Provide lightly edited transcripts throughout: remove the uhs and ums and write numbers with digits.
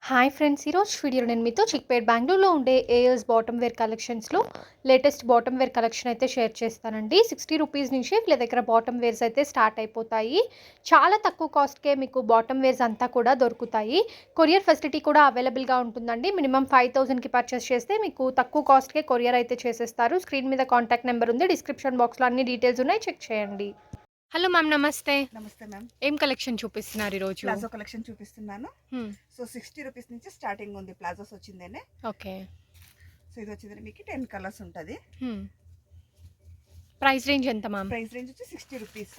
Hi friends, ఈరోజు వీడియోలో నేను మీతో చిక్పేట్ బెంగళూరులో ఉండే ఏఎస్ బాటమ్ వేర్ కలెక్షన్స్లో లేటెస్ట్ బాటమ్ వేర్ కలెక్షన్ అయితే షేర్ చేస్తానండి. 60 రూపీస్ నుంచి వీళ్ళ దగ్గర బాటమ్ వేర్స్ అయితే స్టార్ట్ అయిపోతాయి. చాలా తక్కువ కాస్ట్కే మీకు బాటమ్ వేర్స్ అంతా కూడా దొరుకుతాయి. కొరియర్ ఫెసిలిటీ కూడా అవైలబుల్గా ఉంటుందండి. మినిమం 5000కి పర్చేస్ చేస్తే మీకు తక్కువ కాస్ట్కే కొరియర్ అయితే చేసేస్తారు. స్క్రీన్ మీద కాంటాక్ట్ నెంబర్ ఉంది, డిస్క్రిప్షన్ బాక్స్లో అన్ని డీటెయిల్స్ ఉన్నాయి, చెక్ చేయండి. హలో మ్యామ్, నమస్తే. నమస్తే మ్యామ్. ఏం కలెక్షన్ చూపిస్తున్నారు ఈరోజు? ప్లాజో కలెక్షన్ చూపిస్తున్నాను. సో 60 రూపీస్ నుంచి స్టార్టింగ్ ఉంది. ప్లాజోస్ వచ్చిందేనే. ఓకే. సో ఇది వచ్చిందని మీకు 10 కలర్స్ ఉంటుంది. ప్రైస్ రేంజ్ ఎంత మ్యామ్? ప్రైస్ రేంజ్ వచ్చి 60 రూపీస్.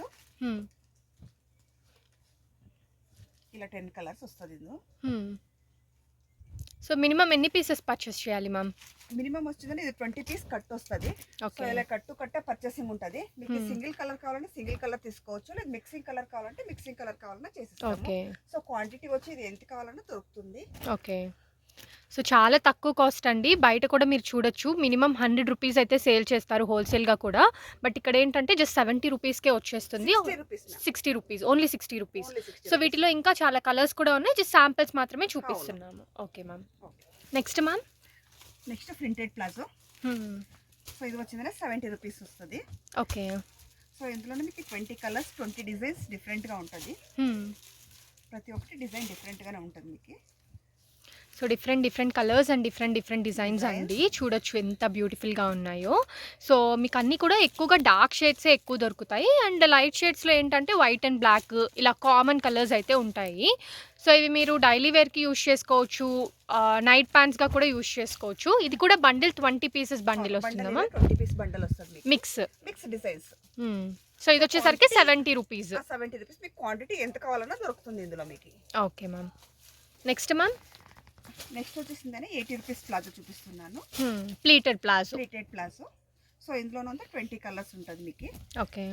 ఇలా 10 కలర్స్ వస్తుంది ఇందులో. సో మినిమం ఎన్ని పీసెస్ పర్చేస్ చేయాలి మ్యామ్? మినిమం వచ్చిందని ఇది 20 పీస్ కట్ వస్తుంది. సో ఇలా కట్టే పర్చేసింగ్ ఉంటుంది. మీకు సింగిల్ కలర్ కావాలంటే సింగిల్ కలర్ తీసుకోవచ్చు, లేదా మిక్సింగ్ కలర్ కావాలంటే మిక్సింగ్ కలర్ కావాలన్నా చేసేస్తాము. సో క్వాంటిటీ వచ్చి ఇది ఎంత కావాలన్నా దొరుకుతుంది. ఓకే. సో చాలా తక్కువ కాస్ట్ అండి. బయట కూడా మీరు చూడొచ్చు, మినిమం 100 రూపీస్ అయితే సేల్ చేస్తారు హోల్సేల్గా కూడా. బట్ ఇక్కడ ఏంటంటే జస్ట్ 70 రూపీస్కే వచ్చేస్తుంది. 60 రూపీస్, ఓన్లీ 60 రూపీస్. సో వీటిలో ఇంకా చాలా కలర్స్ కూడా ఉన్నాయి, జస్ట్ శాంపిల్స్ మాత్రమే చూపిస్తున్నాము. Okay ma'am. Next ma'am? Next printed palazzo. So ఇది వచ్చిందంటే 70 రూపీస్ వస్తుంది. ఓకే. సో ఇందులోనే మీకు 20 కలర్స్ 20 డిజైన్స్ డిఫరెంట్గా ఉంటుంది. ప్రతి ఒక్కటి డిజైన్ డిఫరెంట్గానే ఉంటుంది మీకు. So different colours and different designs అండి. చూడొచ్చు ఎంత బ్యూటిఫుల్గా ఉన్నాయో. సో మీకు అన్నీ కూడా ఎక్కువగా డార్క్ షేడ్సే ఎక్కువ దొరుకుతాయి. అండ్ లైట్ షేడ్స్లో ఏంటంటే వైట్ అండ్ బ్లాక్ ఇలా కామన్ కలర్స్ అయితే ఉంటాయి. సో ఇవి మీరు డైలీ వేర్కి యూజ్ చేసుకోవచ్చు, నైట్ ప్యాంట్స్గా కూడా యూజ్ చేసుకోవచ్చు. ఇది కూడా బండిల్ 20 పీసెస్ బండిల్ వస్తుందమ్మా? 20 పీస్ బండిల్ వస్తుంది. Mix designs. సో ఇది వచ్చేసరికి 70 రూపీస్. 70 రూపీస్ మీకు క్వాంటిటీ ఎంత కావాలన్నా దొరుకుతుంది ఇందులో మీకు. Okay ma'am. Next ma'am? Next వచ్చేసిందని 80 రూపీస్ ప్లాజో చూపిస్తున్నాను. Pleated palazzo. సో ఇందులోనే 20 కలర్స్ ఉంటుంది మీకు. ఓకే.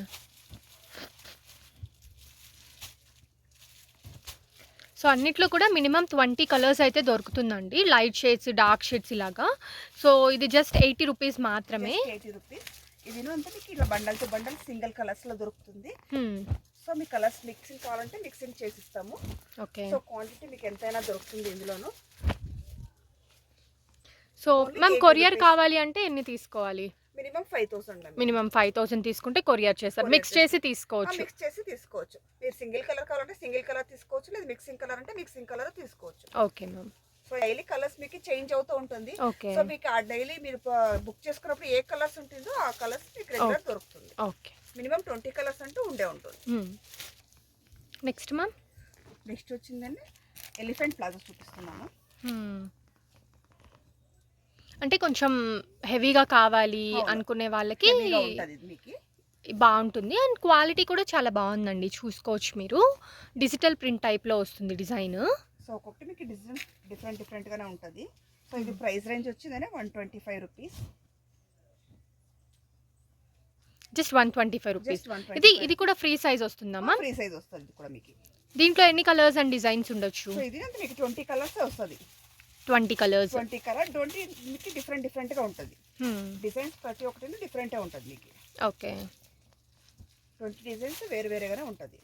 సో అన్నిట్లో కూడా మినిమం 20 కలర్స్ అయితే దొరుకుతుందండి, లైట్ షేడ్స్ డార్క్ షేడ్స్ ఇలాగా. సో ఇది జస్ట్ 80 రూపీస్ మాత్రమే. 80 రూపీస్. ఇది అంతా మీకు ఇలా బండల్ టు బండల్ సింగిల్ కలర్స్లో దొరుకుతుంది. సో మీ కలర్స్ మిక్సింగ్ కావాలంటే మిక్సింగ్ చేసిస్తాము. ఓకే. సో క్వాంటిటీ మీకు ఎంతైనా దొరుకుతుంది ఇందులోను. సో మ్యామ్ కొరియర్ కావాలి అంటే ఎన్ని తీసుకోవాలి? మినిమం 5000. మినిమం 5000 తీసుకుంటే కొరియర్ చేస్తారు. మిక్స్ చేసి తీసుకోవచ్చు. మీరు సింగిల్ కలర్ కావాలంటే సింగిల్ కలర్ తీసుకోవచ్చు, లేదా మిక్సింగ్ కలర్ అంటే మిక్సింగ్ కలర్ తీసుకోవచ్చు. Okay ma'am. So daily colours మీకు చేంజ్ అవుతూ ఉంటుంది. సో మీకు ఆ డైలీ మీరు బుక్ చేసుకున్నప్పుడు ఏ కలర్స్ ఉంటుందో ఆ కలర్స్ మీకు రెగ్యులర్ దొరుకుతుంది. ఓకే. మినిమం 20 కలర్స్ అంటూ ఉంటుంది. Next ma'am? నెక్స్ట్ వచ్చిందండి ఎలిఫెంట్ ప్లాజో చూపిస్తున్నాను. అంటే కొంచెం హెవీగా కావాలి అనుకునే వాళ్ళకి బాగుంటుంది. అండ్ క్వాలిటీ కూడా చాలా బాగుందండి, చూసుకోవచ్చు మీరు. డిజిటల్ ప్రింట్ టైప్లో వస్తుంది డిజైన్. సో ఒక్కొక్కటి మీకు డిజైన్ డిఫరెంట్గానే ఉంటుంది. సో ఇది ప్రైస్ రేంజ్ వచ్చిందనే 125 రూపీస్. Just 125 rupees. ఇది కూడా ఫ్రీ సైజ్ వస్తుందమ్మా? ఫ్రీ సైజ్ వస్తుంది కూడా మీకు. దీంట్లో ఎన్ని కలర్స్ అండ్ డిజైన్స్ ఉండొచ్చు? ఇది మీకు 20 కలర్స్ వస్తుంది. 20 కలర్స్. 20 కలర్ 20 మీకు డిఫరెంట్గా ఉంటుంది. డిజైన్స్ ప్రతి ఒక్కటి డిఫరెంటే ఉంటుంది మీకు. ఓకే. 20 డిజైన్స్ వేరుగానే ఉంటుంది.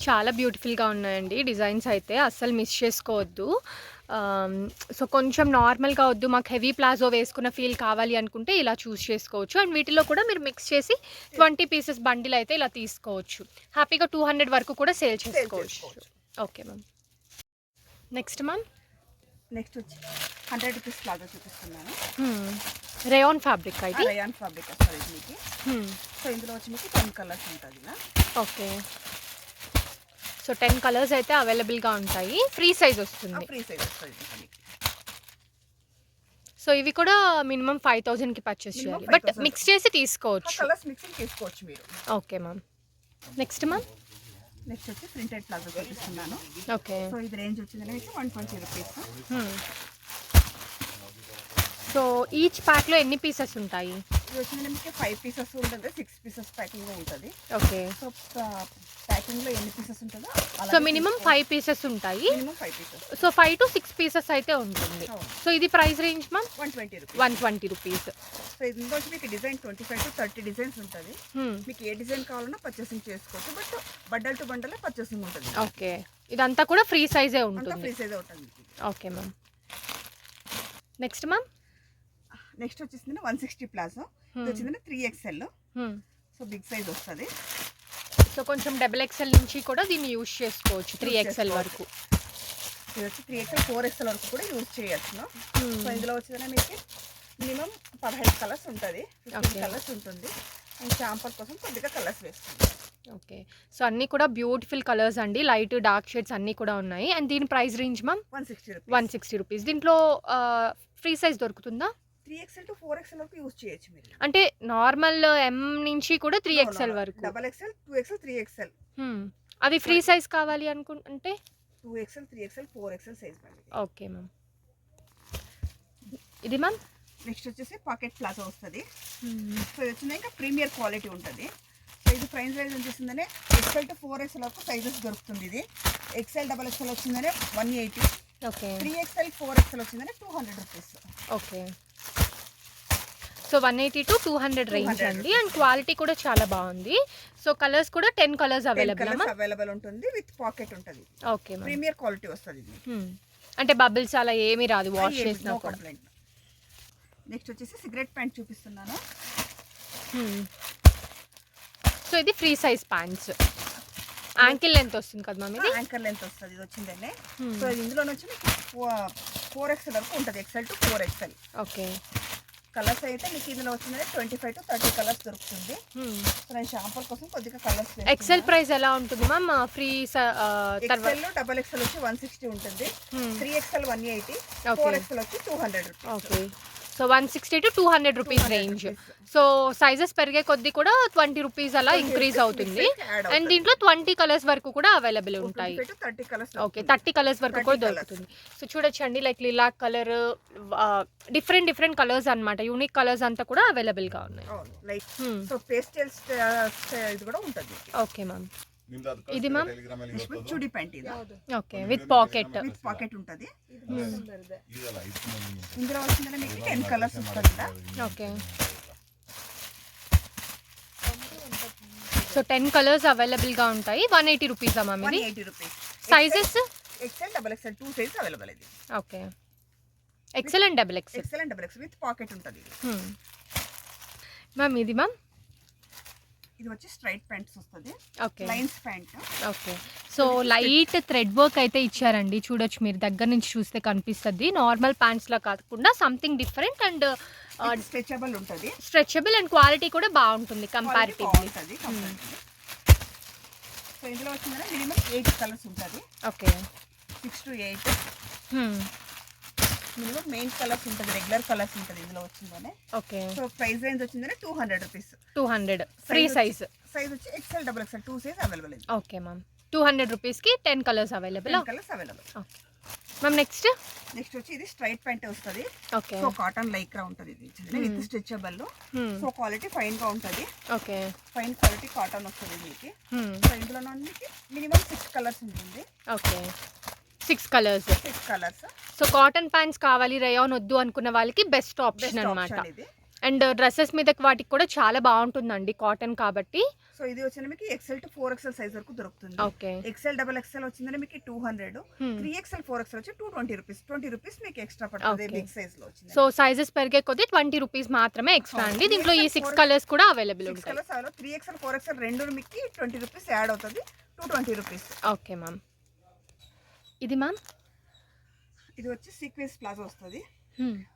చాలా బ్యూటిఫుల్గా ఉన్నాయండి డిజైన్స్ అయితే, అస్సలు మిస్ చేసుకోవద్దు. సో కొంచెం నార్మల్గా వద్దు, మాకు హెవీ ప్లాజో వేసుకున్న ఫీల్ కావాలి అనుకుంటే ఇలా చూస్ చేసుకోవచ్చు. అండ్ వీటిలో కూడా మీరు మిక్స్ చేసి 20 పీసెస్ బండిల్ అయితే ఇలా తీసుకోవచ్చు. హ్యాపీగా 200 వరకు కూడా సేల్ చేసుకోవచ్చు. Okay ma'am. Next ma'am? Next వచ్చి 100 రూపీస్ ప్లాజో చూపిస్తున్నాను. రేయాన్ ఫ్యాబ్రిక్ అయితే. రేయాన్ ఫ్యాబ్రిక్ వస్తుంది మీకు. సో ఇందులో వచ్చి మీకు 10 కలర్స్ ఉంటుంది. ఓకే. సో 10 కలర్స్ అయితే అవైలబుల్గా ఉంటాయి. ఫ్రీ సైజ్ వస్తుంది. సో ఇవి కూడా మినిమం 5000కి పర్చేస్ చేయాలి, బట్ మిక్స్ చేసి తీసుకోవచ్చు. కలర్స్ మిక్సింగ్ తీసుకోవచ్చు మీరు. Okay ma'am. Next ma'am? Next వచ్చి ప్రింటెడ్ ప్లాజో చూపిస్తున్నాను. ఓకే. సో ఇది రేంజ్ వచ్చిందని 120 రూపీస్. సో ఈచ్ ప్యాక్లో ఎన్ని పీసెస్ ఉంటాయి? ఇది వచ్చిందంటే మీకు 5 పీసెస్ ఉంటుంది, 6 పీసెస్ ప్యాకింగ్ ఉంటుంది. ఓకే. సో ప్యాకింగ్ లో ఎన్ని పీసెస్ ఉంటుందో సో మినిమం 5 పీసెస్ ఉంటాయి. Minimum 5 pieces. So 5 to 6 pieces అయితే ఉంటుంది. సో ఇది price range ma'am 120 rupees. 120 rupees. So ఇందులో వచ్చి మీకు డిజైన్ 25 to 30 డిజైన్స్ ఉంటుంది. మీకు ఏ డిజైన్ కావాలన్నా పర్చేసింగ్ చేసుకోవచ్చు, but bundle to bundle purchasing ఉంటుంది. ఓకే. ఇదంతా కూడా ఫ్రీ సైజే ఉంటుంది. ఫ్రీ సైజే ఉంటుంది. Okay ma'am. Next ma'am next వచ్చేసింది 160 ప్లాజో. ఇది వచ్చిందంటే 3XL. సో బిగ్ సైజ్ వస్తుంది. సో కొంచెం డబుల్ ఎక్స్ఎల్ నుంచి కూడా దీన్ని యూజ్ చేసుకోవచ్చు 3XL వరకు. ఇది వచ్చి 3XL 4XL వరకు కూడా యూజ్ చేయొచ్చు. సో ఇందులో వచ్చిందంటే మీకు మినిమం 15 కలర్స్ ఉంటుంది, 15 కలర్స్ ఉంటుంది. అండ్ శాంపల్ కోసం కొద్దిగా కలర్స్ వేస్తుంది. ఓకే. సో అన్నీ కూడా బ్యూటిఫుల్ కలర్స్ అండి, లైట్ డార్క్ షేడ్స్ అన్నీ కూడా ఉన్నాయి. అండ్ దీని ప్రైస్ రేంజ్ మ్యామ్ 160 రూపీస్. దీంట్లో ఫ్రీ సైజ్ దొరుకుతుందా? 3XL to 4XL వరకు యూజ్ చేయొచ్చు మీరు. అంటే నార్మల్ M నుంచి కూడా 3XL వరకు. XXL 2XL 3XL. అవి ఫ్రీ సైజ్ కావాలి అనుకుంటే 2XL 3XL 4XL సైజ్ పడింది. Okay ma'am. ఇది మ్యామ్ నెక్స్ట్ వచ్చేసి పాకెట్ ప్లాజో వస్తుంది. సో ఇది వచ్చింది ఇంకా ప్రీమియర్ క్వాలిటీ ఉంటుంది. సో ఇది ప్రైస్ రేంజ్ వచ్చేసిందనే XL to 4XL వరకు సైజెస్ దొరుకుతుంది. ఇది XL XXL వచ్చిందనే 180. ఓకే. 3XL 4XL వచ్చిందనే 200 rupees. Okay. So 180 to 200 range అండి. అండ్ క్వాలిటీ కూడా చాలా బాగుంది. సో కలర్స్ కూడా 10 కలర్స్ అవైలబుల్ ఉంటుంది, విత్ పాకెట్ ఉంటుంది. Okay ma'am. ప్రీమియర్ క్వాలిటీ వస్తుంది ఇది. అంటే బబుల్స్ అలా ఏమీ రాదు వాష్ చేసినా కూడా. నెక్స్ట్ వచ్చేసి సిగరెట్ ప్యాంట్ చూపిస్తున్నాను. సో ఇది free size pants. Ankle length వస్తుంది కదా మ్యామ్? ఇది యాంకిల్ లెంత్ వస్తుంది. ఇది వచ్చిందండి. సో ఇందులో వచ్చి మీకు 4XL వరకు ఉంటుంది, XL to 4XL. Okay. Colours అయితే మీకు ఇందులో వచ్చిందంటే 25 to 30 కలర్స్ దొరుకుతుంది. సో నేను షాంపూర్ కోసం కొద్దిగా కలర్స్. XL ప్రైస్ ఎలా ఉంటుంది మ్యామ్? ఫ్రీ XL XXL వచ్చి 160 ఉంటుంది, 3XL 180, 4XL వచ్చి 200 rupees. Okay. So 160 to 200 rupees range. So sizes పెరిగే కొద్దీ కూడా 20 రూపీస్ అలా ఇంక్రీజ్ అవుతుంది. అండ్ దీంట్లో 20 కలర్స్ వరకు కూడా అవైలబుల్ ఉంటాయి. ఓకే, 30 కలర్స్ వరకు కూడా దొరుకుతుంది. సో చూడొచ్చండి, like lilac colour, different colours అన్నమాట. యూనిక్ కలర్స్ అంతా కూడా అవైలబుల్ గా ఉన్నాయి. Okay ma'am. ఇది మ్యామ్ చూడి ప్యాంట్. ఇది ఓకే, విత్ పాకెట్ ఉంటుంది. ఇందులో వచ్చిందంటే మీకు 10 కలర్స్ వస్తుంది. ఓకే. సో 10 కలర్స్ అవైలబుల్ గా ఉంటాయి. 180 రూపీస్ మ్యామ్. ఇది 180 rupees. Sizes XL XXL 2 size available ఇది. Okay. XL and XXL with pocket ఉంటుంది. మ్యామ్ ఇది మ్యామ్ ఇది వచ్చి స్ట్రైట్ ప్యాంట్స్ వస్తుంది. Okay. Lines pant. Okay. So light thread work అయితే ఇచ్చారండి, చూడొచ్చు మీరు దగ్గర నుంచి చూస్తే కనిపిస్తుంది. నార్మల్ ప్యాంట్స్ లా కాకుండా సంథింగ్ డిఫరెంట్ అండ్ స్ట్రెచబుల్ ఉంటుంది. స్ట్రెచబుల్ అండ్ క్వాలిటీ కూడా బాగుంటుంది కంపారిటివ్లీ. సో ఇందులో వచ్చిందంటే మినిమం 8 కలర్స్ ఉంటుంది. Okay. 6 to 8 minimum main colours ఉంటుంది, రెగ్యులర్ కలర్స్ ఉంటుంది ఇందులో వచ్చిందనే. ఓకే. సో ప్రైస్ రేంజ్ వచ్చిందంటే 200 రూపీస్. 200 free size. సైజ్ వచ్చి XL XXL 2 సైజ్ అవైలబుల్ ఇది. Okay ma'am. 200 రూపీస్కి 10 colours available. Okay ma'am next వచ్చి ఇది స్ట్రైట్ ప్యాంట్ వస్తుంది. ఓకే. సో కాటన్ లైక్రా ఉంటుంది ఇది, with stretchable. So quality fine గా ఉంటుంది. ఓకే. ఫైన్ క్వాలిటీ కాటన్ వస్తుంది మీకు. సో ఇందులో మీకు మినిమం 6 కలర్స్ ఉంటుంది. Okay. 6 colours. So cotton pants కావాలి, రేయాన్ వద్దు అనుకున్న వాళ్ళకి బెస్ట్ ఆప్షన్ అన్నమాట. అండ్ డ్రెస్సెస్ మీద వాటికి కూడా చాలా బాగుంటుందండి కాటన్ కాబట్టి. సో ఇది వచ్చిన మీకు XL to 4XL సైజ్ వరకు దొరుకుతుంది. ఓకే. XL XXL వచ్చిందంటే మీకు 200, 3XL 4XL వచ్చి 220 రూపీస్. 20 రూపీస్ మీకు ఎక్స్ట్రా పడుతుంది బిగ్ సైజ్ లో వచ్చింది. సో సైజెస్ పెరిగే కొద్దీ 20 రూపీస్ మాత్రమే ఎక్స్ట్రా అండి. దీంట్లో ఈ 6 కలర్స్ కూడా అవైలబుల్ ఉంటాయి. 3XL 4XL రెండు మీకు 20 రూపీస్ యాడ్ అవుతుంది, 220 రూపీస్. Okay ma'am. ఇది మ్యామ్ ఇది వచ్చి సీక్వెన్స్ ప్లాజో వస్తుంది.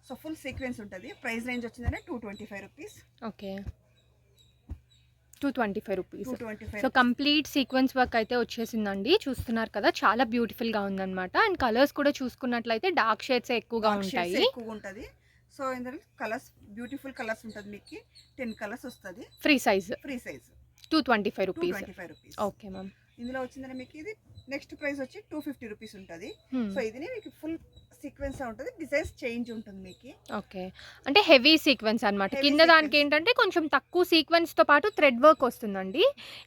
సో ఫుల్ సీక్వెన్స్ ఉంటుంది. ప్రైస్ రేంజ్ వచ్చిందంటే 225 rupees. Okay. 225 rupees. So complete sequence work అయితే వచ్చేసిందండి, చూస్తున్నారు కదా, చాలా బ్యూటిఫుల్ గా ఉందన్నమాట. అండ్ కలర్స్ కూడా చూసుకున్నట్లయితే డార్క్ షేడ్స్ ఎక్కువగా ఉంటాయి. సో ఇందులో కలర్స్ బ్యూటిఫుల్ కలర్స్ ఉంటుంది. మీకు 10 కలర్స్ వస్తుంది. Free size 225 rupees. Okay ma'am. ఇందులో వచ్చిందంటే మీకు ఇది నెక్స్ట్ ప్రైస్ వచ్చి 250 రూపీస్ ఉంటుంది. సో ఇది మీకు ఫుల్ సీక్వెన్స్ ఉంటుంది, డిజైన్స్ చేంజ్ ఉంటుంది మీకు. ఓకే, అంటే హెవీ సీక్వెన్స్ అనమాట. Heavy కింద దానికి sequence. ఏంటంటే కొంచెం తక్కువ సీక్వెన్స్తో పాటు థ్రెడ్ వర్క్ వస్తుందండి.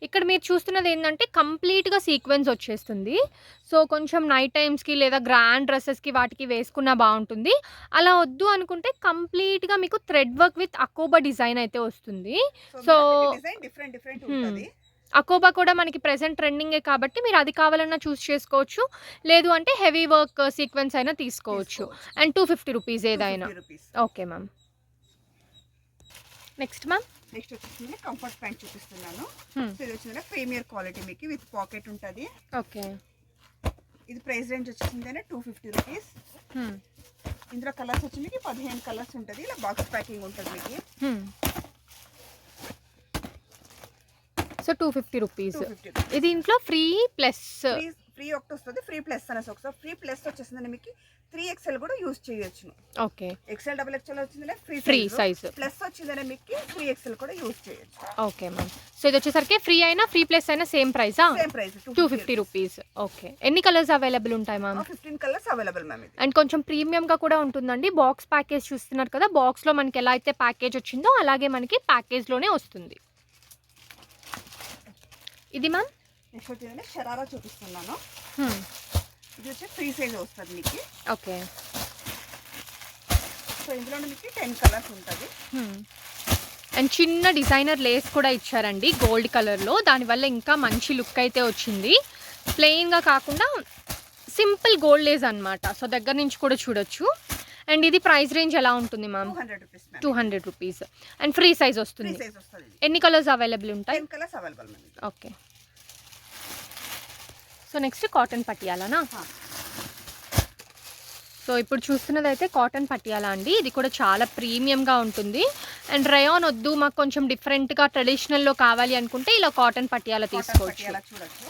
ఇక్కడ మీరు చూస్తున్నది ఏంటంటే కంప్లీట్గా సీక్వెన్స్ వచ్చేస్తుంది. సో కొంచెం నైట్ టైమ్స్కి లేదా గ్రాండ్ డ్రెస్సెస్కి వాటికి వేసుకున్నా బాగుంటుంది. అలా వద్దు అనుకుంటే కంప్లీట్గా మీకు థ్రెడ్ వర్క్ విత్ అకోబా డిజైన్ అయితే వస్తుంది. సో డిజైన్ డిఫరెంట్ ఉంటుంది. అకోబా కూడా మనకి ప్రెజెంట్ ట్రెండింగే కాబట్టి మీరు అది కావాలన్నా చూస్ చేసుకోవచ్చు. లేదు అంటే హెవీ వర్క్ సీక్వెన్స్ అయినా తీసుకోవచ్చు. అండ్ 250 రూపీస్ ఏదైనా. 250 rupees. Okay ma'am. Next ma'am. Next వచ్చేసి కంఫర్ట్ ప్యాంట్ చూపిస్తున్నాను. సో ఇది వచ్చేసి ప్రీమియర్ క్వాలిటీ మీకు విత్ పాకెట్ ఉంటుంది. ఓకే, ఇది ప్రైస్ రేంజ్ వచ్చేసింది 250 రూపీస్. ఇందులో కలర్స్ వచ్చి మీకు 15 కలర్స్ ఉంటుంది. ఇలా బాక్స్ ప్యాకింగ్ ఉంటుంది మీకు. So 250 rupees. 250 రూపీస్. ఇది ఇంట్లో ఫ్రీ ప్లస్ ఫ్రీ ఒకటి వస్తుంది, ఫ్రీ ప్లస్ అనేసి ఒకసారి ఫ్రీ ప్లస్ వచ్చేసిందని మీకు 3XL కూడా యూజ్ చేయొచ్చు. ఓకే, XL XXL వచ్చిందనే ఫ్రీ సైజ్. ప్లస్ వచ్చిందనే మీకు 3XL కూడా యూజ్ చేయొచ్చు. Okay ma'am. సో ఇది వచ్చేసరికి ఫ్రీ అయినా ఫ్రీ ప్లస్ అయినా సేమ్ ప్రైసా? Same price 250 rupees. ఓకే, ఎన్ని కలర్స్ అవైలబుల్ ఉంటాయి మ్యామ్? 15 colours available ma'am. ఇది అండ్ కొంచెం ప్రీమియంగా కూడా ఉంటుందండి. బాక్స్ ప్యాకేజ్ చూస్తున్నారు కదా, బాక్స్లో మనకి ఎలా అయితే ప్యాకేజ్ వచ్చిందో అలాగే మనకి ప్యాకేజ్లోనే వస్తుంది. ఇది మ్యామ్. నెక్స్ట్ వచ్చేది షరారా చూపిస్తున్నాను. ఇది వచ్చి ఫ్రీ సైజ్ వస్తుంది మీకు. ఓకే, సో ఇందులో మీకు 10 కలర్స్ ఉంటుంది. అండ్ చిన్న డిజైనర్ లేస్ కూడా ఇచ్చారండి గోల్డ్ కలర్లో. దానివల్ల ఇంకా మంచి లుక్ అయితే వచ్చింది. ప్లెయిన్గా కాకుండా సింపుల్ గోల్డ్ లేస్ అనమాట. సో దగ్గర నుంచి కూడా చూడొచ్చు. అండ్ ఇది ప్రైస్ రేంజ్ ఎలా ఉంటుంది ma'am? 200 rupees. 200 rupees. And free size వస్తుంది. ఎన్ని కలర్స్ అవైలబుల్ ఉంటాయి? 10 colours available ma'am. Okay, so next cotton పటియాలానా? సో ఇప్పుడు చూస్తున్నది అయితే కాటన్ పటియాలా అండి. ఇది కూడా చాలా ప్రీమియంగా ఉంటుంది. అండ్ రయాన్ వద్దు, మాకు కొంచెం డిఫరెంట్గా ట్రెడిషనల్లో కావాలి అనుకుంటే ఇలా కాటన్ పటియాలా తీసుకోవచ్చు. చూడొచ్చు.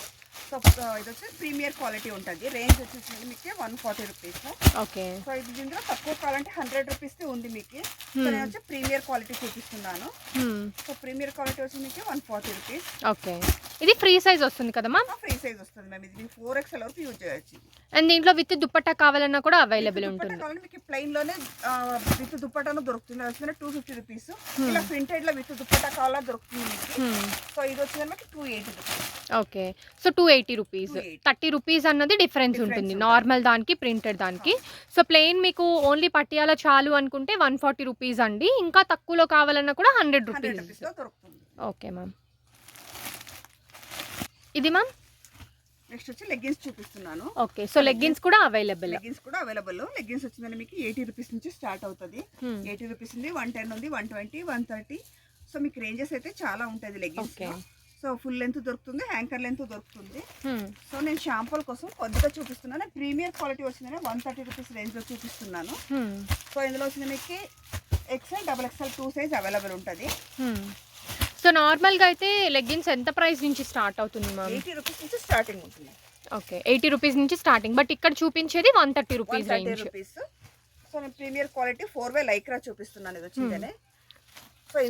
సో ఇది వచ్చి ప్రీమియర్ క్వాలిటీ ఉంటుంది. రేంజ్ వచ్చేసి మీకు 140 రూపీస్. ఓకే, సో ఇది ఇందులో తక్కువ కావాలంటే 100 రూపీస్ ఉంది మీకు. సో నేను వచ్చి ప్రీమియర్ క్వాలిటీ చూపిస్తున్నాను. సో ప్రీమియర్ క్వాలిటీ వచ్చి మీకు 140 రూపీస్. ఓకే, ఇది ఫ్రీ సైజ్ వస్తుంది కదా మ్యామ్? ఫ్రీ సైజ్ వస్తుంది మ్యామ్. ఇది 4XL వరకు యూజ్ చేయొచ్చు. అండ్ దీంట్లో విత్ దుపట్టా కావాలన్నా కూడా అవైలబుల్ ఉంటుంది. మీకు ప్లెయిన్ లోనే విత్ దుపట్టాను దొరుకుతుంది. వచ్చిన 250 రూపీస్. ఇలా ప్రింటెడ్ లో విత్ దుపట్టా కావాలా దొరుకుతుంది మీకు. సో ఇది వచ్చింది మీకు 280 rupees. Okay, so 280 rupees. 30 rupees అన్నది డిఫరెన్స్ ఉంటుంది నార్మల్ దానికి ప్రింటెడ్ దానికి. సో ప్లెయిన్ మీకు ఓన్లీ పట్టియాలా చాలు అనుకుంటే 140 రూపీస్ అండి. ఇంకా తక్కువలో కావాలన్నా కూడా 100 రూపీస్ దొరుకుతుంది. Okay ma'am. ఇది మ్యామ్. నెక్స్ట్ వచ్చి లెగ్గిన్స్ చూపిస్తున్నాను. ఓకే, సో లెగ్గిన్స్ కూడా అవైలబుల్. లెగ్గిన్స్ వచ్చిందని మీకు 80 రూపీస్ నుంచి స్టార్ట్ అవుతుంది. 80 రూపీస్ ఉంది, 110 ఉంది, 120, 130. సో మీకు రేంజెస్ అయితే చాలా ఉంటుంది లెగ్గిన్స్. సో ఫుల్ లెంత్ దొరుకుతుంది, హ్యాంకర్ లెంత్ దొరుకుతుంది. సో నేను షాంపూల కోసం కొద్దిగా చూపిస్తున్నాను. ప్రీమియర్ క్వాలిటీ వచ్చిందని 130 రూపీస్ రేంజ్ లో చూపిస్తున్నాను. సో ఇందులో వచ్చింది మీకు XL XXL 2 సైజ్ అవైలబుల్ ఉంటుంది. సో నార్మల్గా అయితే లెగ్గిన్స్ ఎంత ప్రైస్ నుంచి స్టార్ట్ అవుతుంది మ్యామ్? 80 రూపీస్ నుంచి స్టార్టింగ్ ఉంటుంది. ఓకే, 80 రూపీస్ నుంచి స్టార్టింగ్. బట్ ఇక్కడ చూపించేది 130 రూపీస్ రేంజ్. సో నేను ప్రీమియర్ క్వాలిటీ 4 వే లైక్రా చూపిస్తున్నాను. ఇది వచ్చిందనే.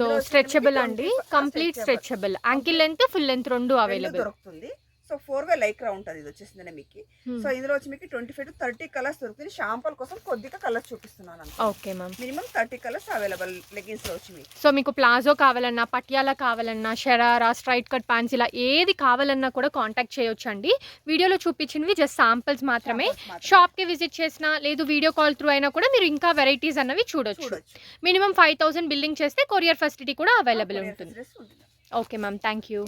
సో స్ట్రెచబుల్ అండి, complete stretchable. Ankle length, full length రెండు అవైలబుల్ దొరుకుతుంది. సో 4 వే లైక్రా ఉంటుంది. ఇది వచ్చేసిందనే మీకు. సో ఇందులో వచ్చి మీకు 25 to 30 కలర్స్ దొరుకుతుంది. షాంపూల కోసం కొద్దిగా కలర్స్ చూపిస్తున్నాను. Okay ma'am. Minimum 30 colours available leggings లో వచ్చి మీకు. సో మీకు ప్లాజో కావాలన్నా, పటియాలా కావాలన్నా, షరారా, స్ట్రైట్ కట్ ప్యాంట్స్ ఇలా ఏది కావాలన్నా కూడా కాంటాక్ట్ చేయొచ్చు అండి. వీడియోలో చూపించినవి జస్ట్ శాంపిల్స్ మాత్రమే. షాప్కి విజిట్ చేసినా లేదు వీడియో కాల్ త్రూ అయినా కూడా మీరు ఇంకా వెరైటీస్ అన్నవి చూడొచ్చు. మినిమం 5000 బిల్లింగ్ చేస్తే కొరియర్ ఫెసిలిటీ కూడా అవైలబుల్ ఉంటుంది. Okay ma'am, thank you.